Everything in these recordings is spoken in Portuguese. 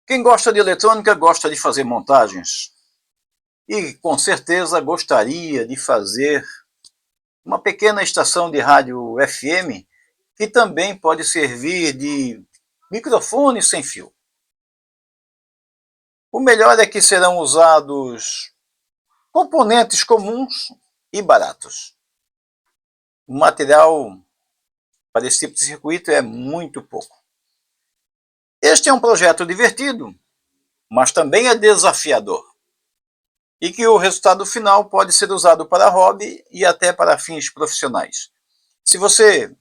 Quem gosta de eletrônica gosta de fazer montagens e com certeza gostaria de fazer uma pequena estação de rádio FM que também pode servir de microfone sem fio. O melhor é que serão usados componentes comuns e baratos. O material para esse tipo de circuito é muito pouco. Este é um projeto divertido, mas também é desafiador, e que o resultado final pode ser usado para hobby e até para fins profissionais. Se você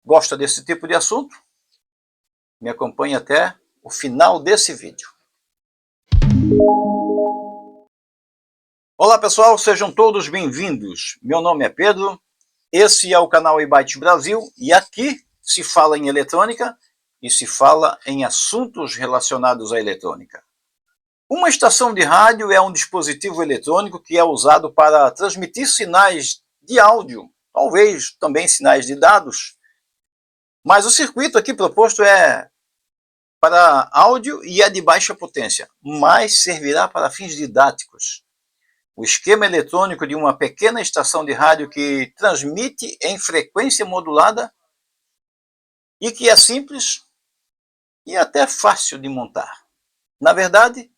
gosta desse tipo de assunto, me acompanhe até o final desse vídeo. Olá pessoal, sejam todos bem-vindos. Meu nome é Pedro, esse é o canal eBytes Brasil e aqui se fala em eletrônica e se fala em assuntos relacionados à eletrônica. Uma estação de rádio é um dispositivo eletrônico que é usado para transmitir sinais de áudio, talvez também sinais de dados, mas o circuito aqui proposto é para áudio e é de baixa potência, mas servirá para fins didáticos. O esquema eletrônico de uma pequena estação de rádio que transmite em frequência modulada e que é simples e até fácil de montar. Na verdade,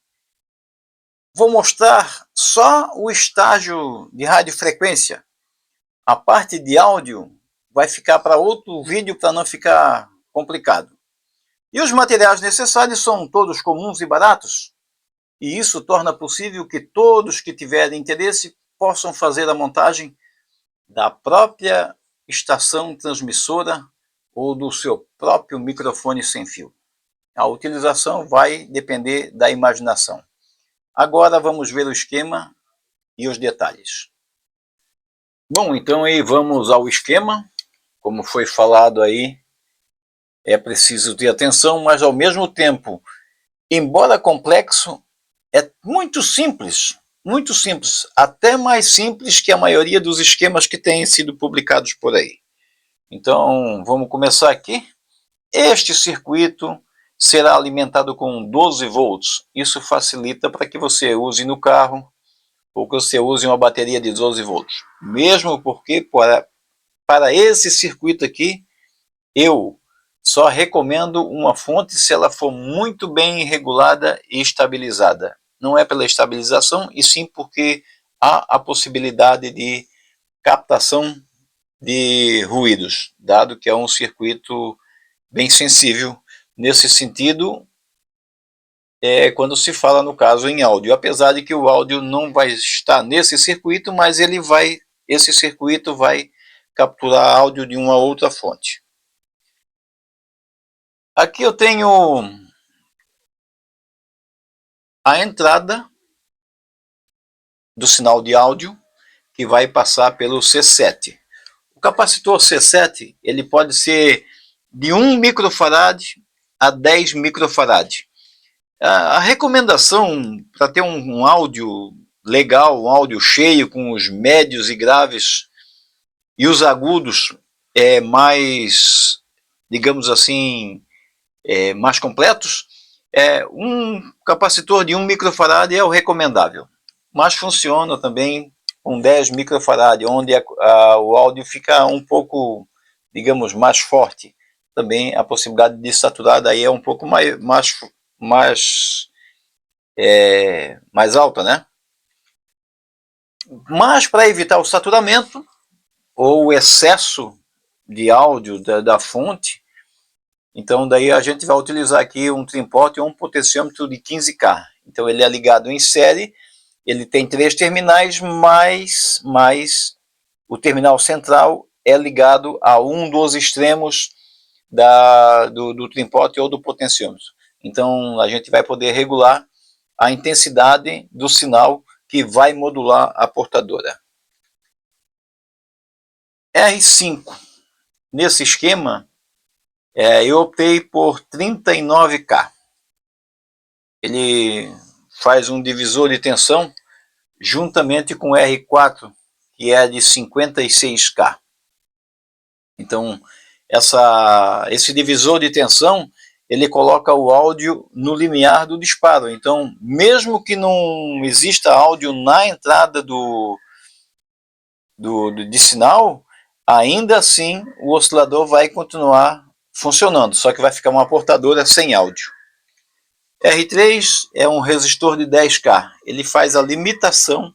vou mostrar só o estágio de radiofrequência. A parte de áudio vai ficar para outro vídeo para não ficar complicado. E os materiais necessários são todos comuns e baratos. E isso torna possível que todos que tiverem interesse possam fazer a montagem da própria estação transmissora ou do seu próprio microfone sem fio. A utilização vai depender da imaginação. Agora vamos ver o esquema e os detalhes. Bom, então aí vamos ao esquema. Como foi falado aí, é preciso ter atenção, mas ao mesmo tempo, embora complexo, é muito simples, até mais simples que a maioria dos esquemas que têm sido publicados por aí. Então, vamos começar aqui. Este circuito será alimentado com 12 volts. Isso facilita para que você use no carro ou que você use uma bateria de 12 volts. Mesmo porque para esse circuito aqui, eu só recomendo uma fonte se ela for muito bem regulada e estabilizada. Não é pela estabilização, e sim porque há a possibilidade de captação de ruídos, dado que é um circuito bem sensível nesse sentido, quando se fala no caso em áudio, apesar de que o áudio não vai estar nesse circuito, mas esse circuito vai capturar áudio de uma outra fonte. Aqui eu tenho a entrada do sinal de áudio que vai passar pelo C7. O capacitor C7 ele pode ser de 1 microfarad a 10 microfarad. A recomendação para ter um áudio legal, um áudio cheio com os médios e graves e os agudos mais, digamos assim, mais completos, um capacitor de 1 microfarad é o recomendável, mas funciona também com 10 microfarad, onde o áudio fica um pouco, digamos, mais forte. Também a possibilidade de saturar daí é um pouco mais alta, né? Mas para evitar o saturamento ou o excesso de áudio da fonte, então daí a gente vai utilizar aqui um trim-pot ou um potenciômetro de 15K. Então ele é ligado em série, ele tem 3 terminais, mas o terminal central é ligado a um dos extremos do trim-pot ou do potenciômetro. Então a gente vai poder regular a intensidade do sinal que vai modular a portadora. R5. Nesse esquema, eu optei por 39K. Ele faz um divisor de tensão juntamente com R4, que é de 56K. Então, esse divisor de tensão, ele coloca o áudio no limiar do disparo. Então, mesmo que não exista áudio na entrada de sinal, ainda assim o oscilador vai continuar funcionando, só que vai ficar uma portadora sem áudio. R3 é um resistor de 10K, ele faz a limitação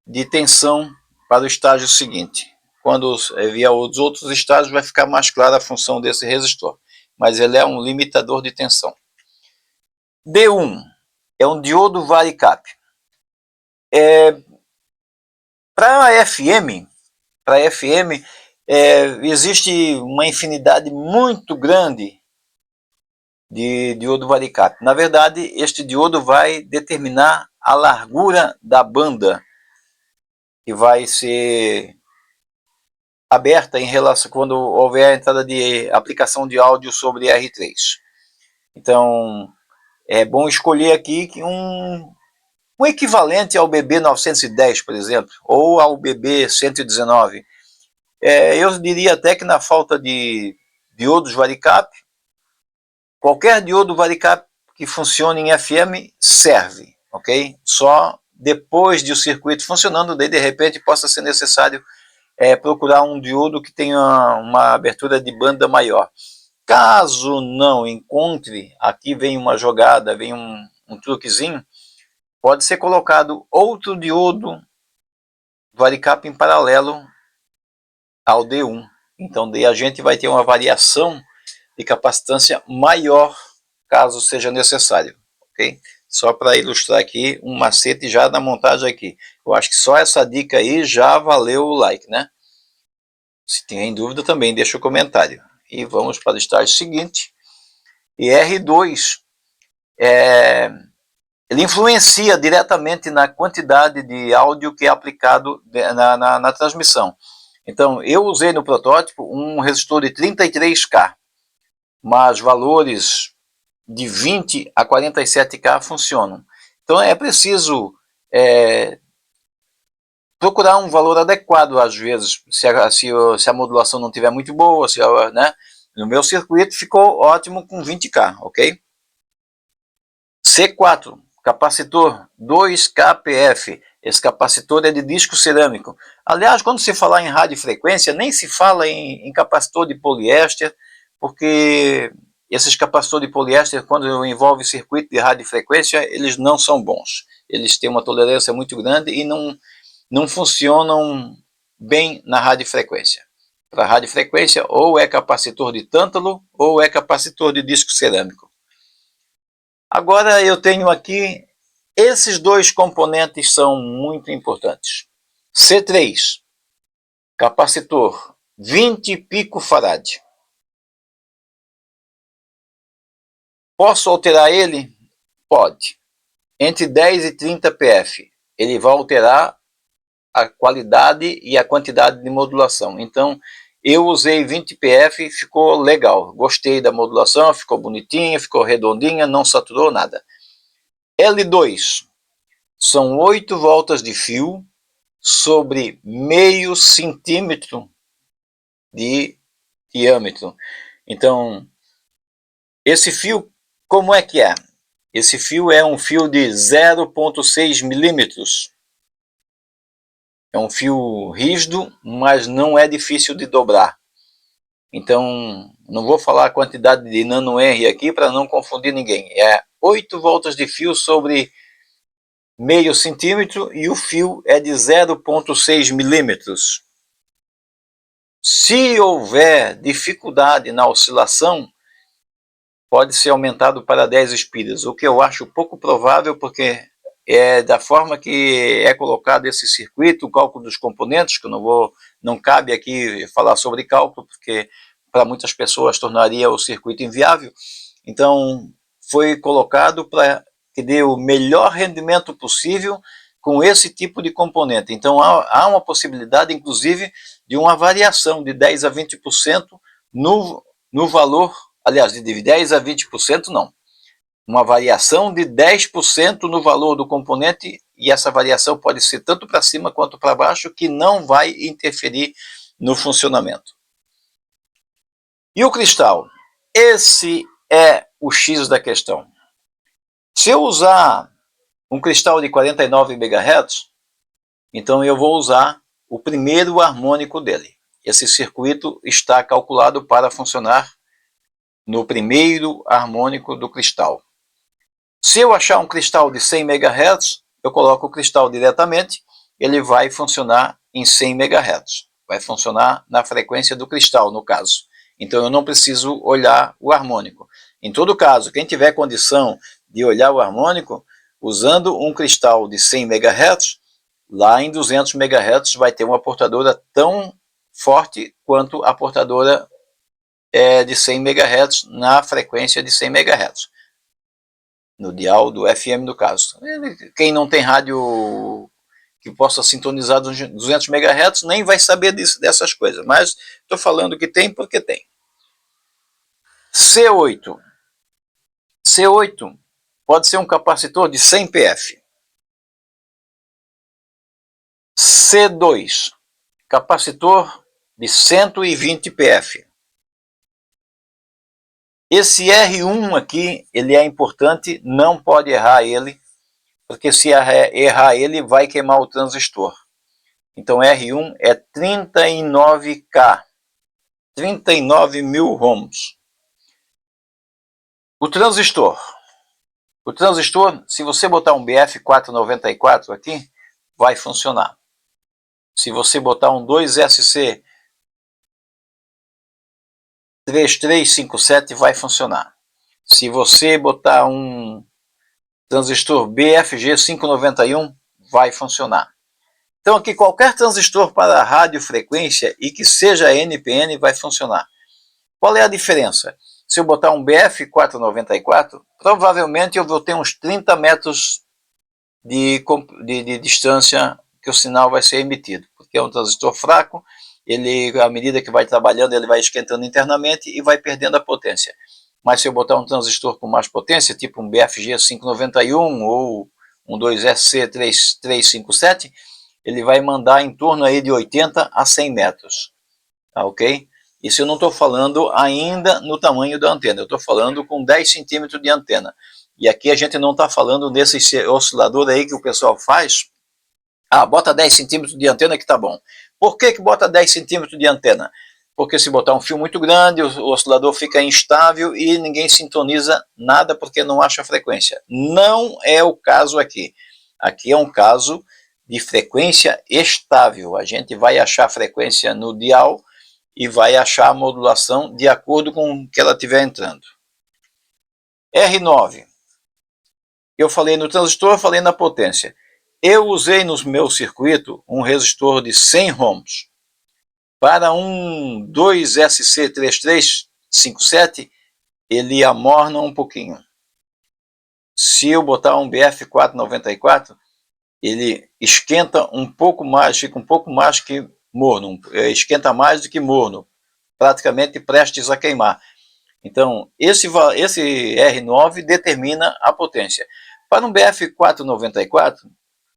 de tensão para o estágio seguinte. Quando vier os outros estágios vai ficar mais clara a função desse resistor, mas ele é um limitador de tensão. D1 é um diodo varicap. Para FM, existe uma infinidade muito grande de diodo varicap. Na verdade, este diodo vai determinar a largura da banda que vai ser aberta em relação quando houver a entrada de aplicação de áudio sobre R3. Então, é bom escolher aqui um equivalente ao BB910, por exemplo, ou ao BB119. Eu diria até que na falta de diodos varicap, qualquer diodo varicap que funcione em FM serve, ok? Só depois de o circuito funcionando, daí de repente possa ser necessário procurar um diodo que tenha uma abertura de banda maior. Caso não encontre, aqui vem uma jogada, vem um truquezinho, pode ser colocado outro diodo varicap em paralelo ao D1. Então daí a gente vai ter uma variação de capacitância maior, caso seja necessário, ok? Só para ilustrar aqui um macete já na montagem aqui. Eu acho que só essa dica aí já valeu o like, né? Se tem dúvida também deixa o comentário. E vamos para o estágio seguinte. E R2 ele influencia diretamente na quantidade de áudio que é aplicado na transmissão. Então, eu usei no protótipo um resistor de 33K, mas valores de 20 a 47K funcionam. Então, é preciso procurar um valor adequado, às vezes, se a modulação não estiver muito boa, né? No meu circuito ficou ótimo com 20K, ok? C4, capacitor 2kPf. Esse capacitor é de disco cerâmico. Aliás, quando se falar em radiofrequência, nem se fala em capacitor de poliéster, porque esses capacitores de poliéster, quando envolve circuito de radiofrequência, eles não são bons. Eles têm uma tolerância muito grande e não funcionam bem na radiofrequência. Para radiofrequência, ou é capacitor de tântalo, ou é capacitor de disco cerâmico. Agora eu tenho aqui, esses dois componentes são muito importantes. C3, capacitor 20 picofarad. Posso alterar ele? Pode. Entre 10 e 30 pf. Ele vai alterar a qualidade e a quantidade de modulação. Então, eu usei 20 pf, ficou legal. Gostei da modulação, ficou bonitinha, ficou redondinha, não saturou nada. L2, são 8 voltas de fio sobre meio centímetro de diâmetro. Então, esse fio, como é que é? Esse fio é um fio de 0,6 milímetros. É um fio rígido, mas não é difícil de dobrar. Então, não vou falar a quantidade de nano-henry aqui para não confundir ninguém. É 8 voltas de fio sobre meio centímetro e o fio é de 0,6 milímetros. Se houver dificuldade na oscilação, pode ser aumentado para 10 espiras, o que eu acho pouco provável, porque da forma que é colocado esse circuito, o cálculo dos componentes, que não cabe aqui falar sobre cálculo, porque para muitas pessoas tornaria o circuito inviável. Então, foi colocado para que dê o melhor rendimento possível com esse tipo de componente. Então, há uma possibilidade, inclusive, de uma variação de 10 a 20% no valor, aliás, de 10 a 20% não. Uma variação de 10% no valor do componente, e essa variação pode ser tanto para cima quanto para baixo, que não vai interferir no funcionamento. E o cristal? Esse é o X da questão? Se eu usar um cristal de 49 MHz, então eu vou usar o primeiro harmônico dele. Esse circuito está calculado para funcionar no primeiro harmônico do cristal. Se eu achar um cristal de 100 MHz, eu coloco o cristal diretamente, ele vai funcionar em 100 MHz. Vai funcionar na frequência do cristal, no caso. Então eu não preciso olhar o harmônico. Em todo caso, quem tiver condição de olhar o harmônico, usando um cristal de 100 MHz, lá em 200 MHz vai ter uma portadora tão forte quanto a portadora de 100 MHz na frequência de 100 MHz. No dial do FM, no caso. Quem não tem rádio que possa sintonizar 200 MHz nem vai saber dessas coisas, mas estou falando que tem porque tem. C8. C8 pode ser um capacitor de 100 pF. C2, capacitor de 120 pF. Esse R1 aqui, ele é importante, não pode errar ele, porque se errar ele, vai queimar o transistor. Então R1 é 39K, 39 mil ohms. O transistor, se você botar um BF494 aqui, vai funcionar. Se você botar um 2SC 3357 vai funcionar. Se você botar um transistor BFG 591 vai funcionar. Então aqui qualquer transistor para radiofrequência e que seja NPN vai funcionar. Qual é a diferença? Se eu botar um BF494, provavelmente eu vou ter uns 30 metros de distância que o sinal vai ser emitido, porque é um transistor fraco, ele, à medida que vai trabalhando, ele vai esquentando internamente e vai perdendo a potência. Mas se eu botar um transistor com mais potência, tipo um BFG 591 ou um 2SC 3357, ele vai mandar em torno aí de 80 a 100 metros. Tá, ok? Isso eu não estou falando ainda no tamanho da antena, eu estou falando com 10 centímetros de antena. E aqui a gente não está falando nesse oscilador aí que o pessoal faz. Ah, bota 10 centímetros de antena que tá bom. Por que bota 10 centímetros de antena? Porque se botar um fio muito grande, o oscilador fica instável e ninguém sintoniza nada porque não acha frequência. Não é o caso aqui. Aqui é um caso de frequência estável. A gente vai achar frequência no dial e vai achar a modulação de acordo com o que ela estiver entrando. R9. Eu falei no transistor, falei na potência. Eu usei no meu circuito um resistor de 100 ohms. Para um 2SC3357, ele amorna um pouquinho. Se eu botar um BF494, ele esquenta um pouco mais, fica um pouco mais que morno, esquenta mais do que morno, praticamente prestes a queimar. Então, esse R9 determina a potência. Para um BF494,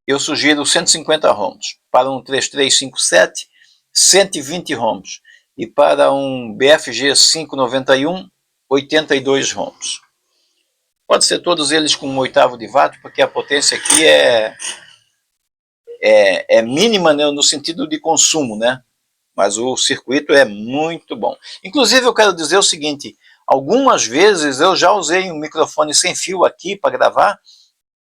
eu sugiro 150 ohms. Para um 3357, 120 ohms. E para um BFG 591, 82 ohms. Pode ser todos eles com 1/8 de watt, porque a potência aqui é mínima, né, no sentido de consumo, né? Mas o circuito é muito bom. Inclusive, eu quero dizer o seguinte, algumas vezes eu já usei um microfone sem fio aqui para gravar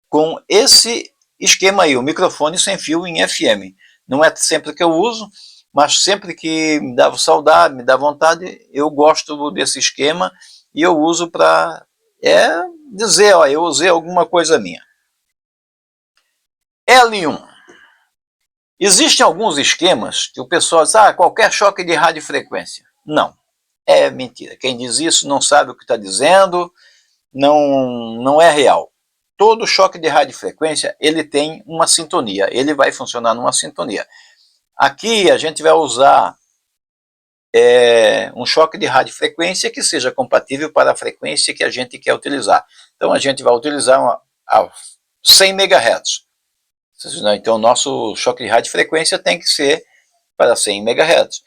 com esse esquema aí, o microfone sem fio em FM. Não é sempre que eu uso, mas sempre que me dá saudade, me dá vontade, eu gosto desse esquema e eu uso para dizer, ó, eu usei alguma coisa minha. L1. Existem alguns esquemas que o pessoal diz, qualquer choque de radiofrequência. Não, é mentira. Quem diz isso não sabe o que está dizendo, não é real. Todo choque de radiofrequência, ele tem uma sintonia, ele vai funcionar numa sintonia. Aqui a gente vai usar um choque de radiofrequência que seja compatível para a frequência que a gente quer utilizar. Então a gente vai utilizar a 100 MHz. Então o nosso choque de radiofrequência tem que ser para 100 MHz.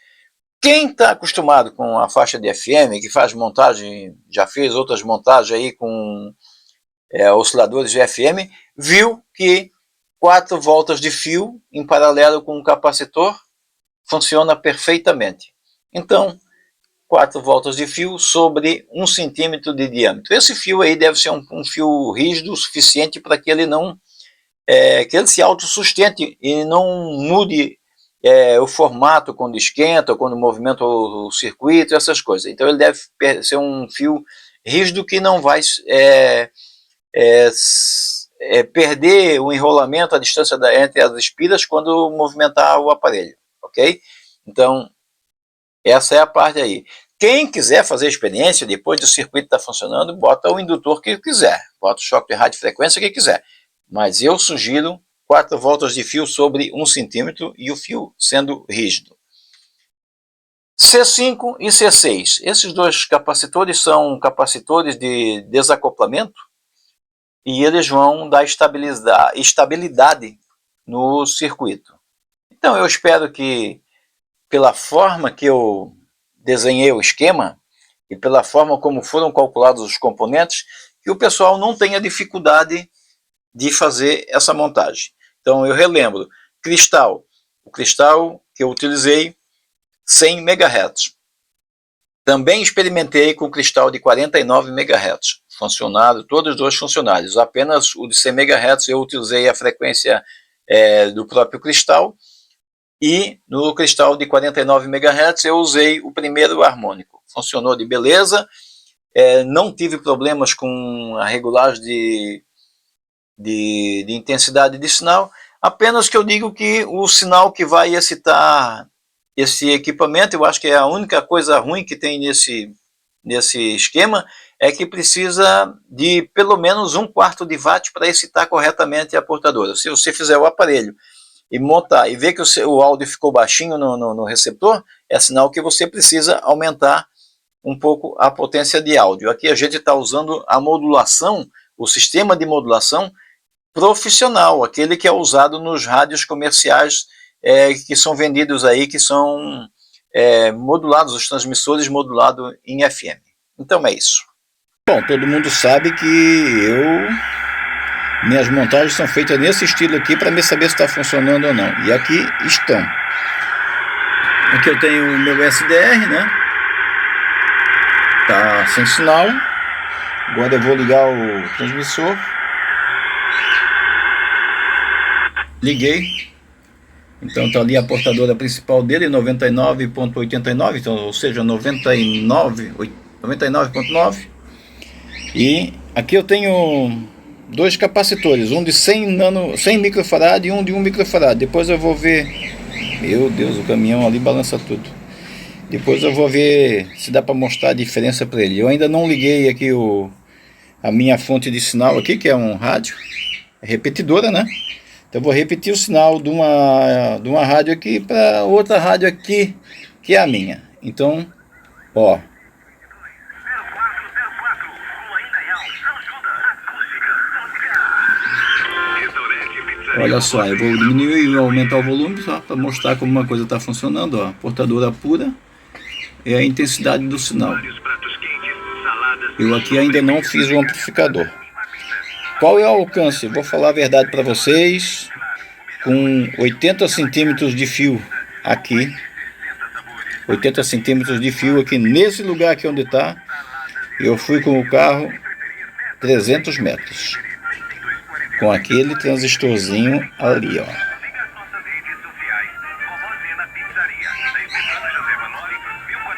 Quem está acostumado com a faixa de FM, que faz montagem, já fez outras montagens aí com osciladores de FM, viu que 4 voltas de fio em paralelo com um capacitor funciona perfeitamente. Então, 4 voltas de fio sobre 1 centímetro de diâmetro. Esse fio aí deve ser um fio rígido o suficiente para que ele não que ele se autossustente e não mude o formato quando esquenta, ou quando movimenta o circuito, essas coisas. Então ele deve ser um fio rígido que não vai perder o enrolamento, a distância entre as espiras quando movimentar o aparelho, ok? Então, essa é a parte aí. Quem quiser fazer a experiência, depois do circuito estar funcionando, bota o indutor que quiser, bota o choque de radiofrequência que quiser. Mas eu sugiro 4 voltas de fio sobre 1 centímetro e o fio sendo rígido. C5 e C6. Esses dois capacitores são capacitores de desacoplamento e eles vão dar estabilidade no circuito. Então eu espero que, pela forma que eu desenhei o esquema e pela forma como foram calculados os componentes, que o pessoal não tenha dificuldade de fazer essa montagem. Então eu relembro, o cristal que eu utilizei, 100 MHz. Também experimentei com cristal de 49 MHz. Funcionaram, todos os dois funcionários. Apenas o de 100 MHz eu utilizei a frequência do próprio cristal, e no cristal de 49 MHz eu usei o primeiro harmônico. Funcionou de beleza, não tive problemas com a regulagem de intensidade de sinal, apenas que eu digo que o sinal que vai excitar esse equipamento, eu acho que é a única coisa ruim que tem nesse esquema, é que precisa de pelo menos 1/4 de watt para excitar corretamente a portadora. Se você fizer o aparelho e montar e ver que o áudio ficou baixinho no receptor, é sinal que você precisa aumentar um pouco a potência de áudio. Aqui a gente está usando a modulação, o sistema de modulação profissional, aquele que é usado nos rádios comerciais que são vendidos aí, que são modulados, os transmissores modulados em FM. Então é isso. Bom, todo mundo sabe que minhas montagens são feitas nesse estilo aqui para me saber se está funcionando ou não. E aqui estão. Aqui eu tenho o meu SDR, né? Tá sem sinal. Agora eu vou ligar o transmissor. Liguei. Então tá ali a portadora principal dele, 99.89, então, ou seja, 99.9. E aqui eu tenho 2 capacitores, um de 100 microfarad e um de 1 microfarad. Depois eu vou ver. Meu Deus, o caminhão ali balança tudo. Depois eu vou ver se dá para mostrar a diferença para ele. Eu ainda não liguei aqui a minha fonte de sinal aqui, que é um rádio, repetidora, né? Então eu vou repetir o sinal de uma rádio aqui para outra rádio aqui, que é a minha. Então, ó. Olha só, eu vou diminuir e aumentar o volume só para mostrar como uma coisa está funcionando, ó. Portadora pura é a intensidade do sinal. Eu aqui ainda não fiz o amplificador. Qual é o alcance? Vou falar a verdade para vocês. Com 80 centímetros de fio aqui, 80 centímetros de fio aqui nesse lugar aqui onde está, eu fui com o carro 300 metros. Com aquele transistorzinho ali, ó.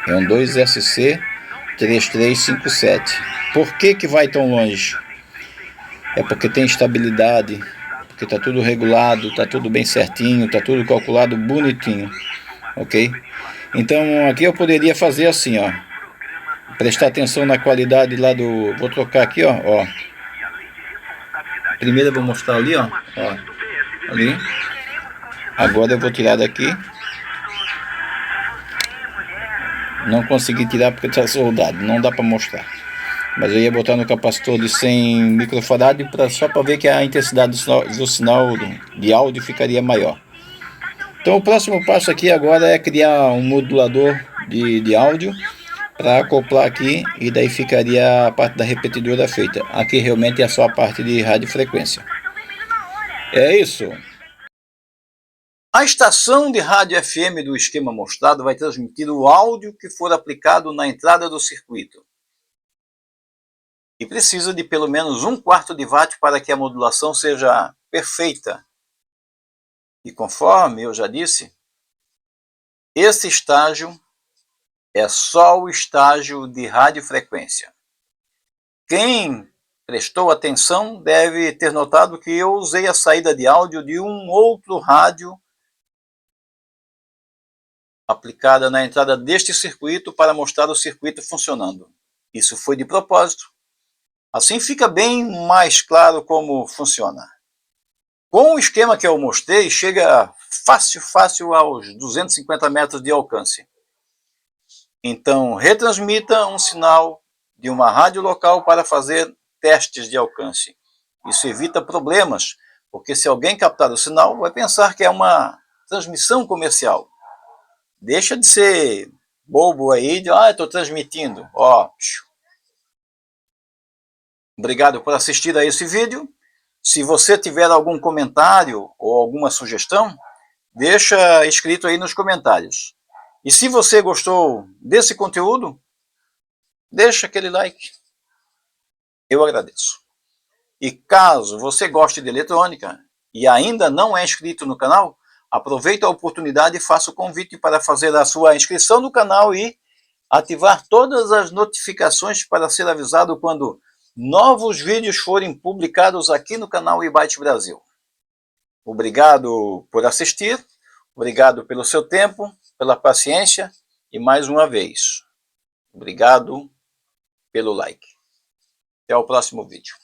É um 2SC3357. Por que vai tão longe? É porque tem estabilidade, porque está tudo regulado, está tudo bem certinho, está tudo calculado bonitinho, ok? Então aqui eu poderia fazer assim, ó. Prestar atenção na qualidade lá do... Vou trocar aqui, ó. Primeiro eu vou mostrar ali, ó. Ali. Agora eu vou tirar daqui. Não consegui tirar porque está soldado, não dá para mostrar. Mas eu ia botar no capacitor de 100 microfarad só para ver que a intensidade do sinal de áudio ficaria maior. Então o próximo passo aqui agora é criar um modulador de áudio para acoplar aqui, e daí ficaria a parte da repetidora feita. Aqui realmente é só a parte de radiofrequência. É isso. A estação de rádio FM do esquema mostrado vai transmitir o áudio que for aplicado na entrada do circuito. E precisa de pelo menos 1/4 de watt para que a modulação seja perfeita. E conforme eu já disse, esse estágio é só o estágio de radiofrequência. Quem prestou atenção deve ter notado que eu usei a saída de áudio de um outro rádio aplicada na entrada deste circuito para mostrar o circuito funcionando. Isso foi de propósito. Assim fica bem mais claro como funciona. Com o esquema que eu mostrei, chega fácil aos 250 metros de alcance. Então, retransmita um sinal de uma rádio local para fazer testes de alcance. Isso evita problemas, porque se alguém captar o sinal, vai pensar que é uma transmissão comercial. Deixa de ser bobo aí, de estou transmitindo. Obrigado por assistir a esse vídeo. Se você tiver algum comentário ou alguma sugestão, deixa escrito aí nos comentários. E se você gostou desse conteúdo, deixa aquele like. Eu agradeço. E caso você goste de eletrônica e ainda não é inscrito no canal, aproveite a oportunidade e faça o convite para fazer a sua inscrição no canal e ativar todas as notificações para ser avisado quando novos vídeos forem publicados aqui no canal eByte Brasil. Obrigado por assistir, obrigado pelo seu tempo, pela paciência e mais uma vez, obrigado pelo like. Até o próximo vídeo.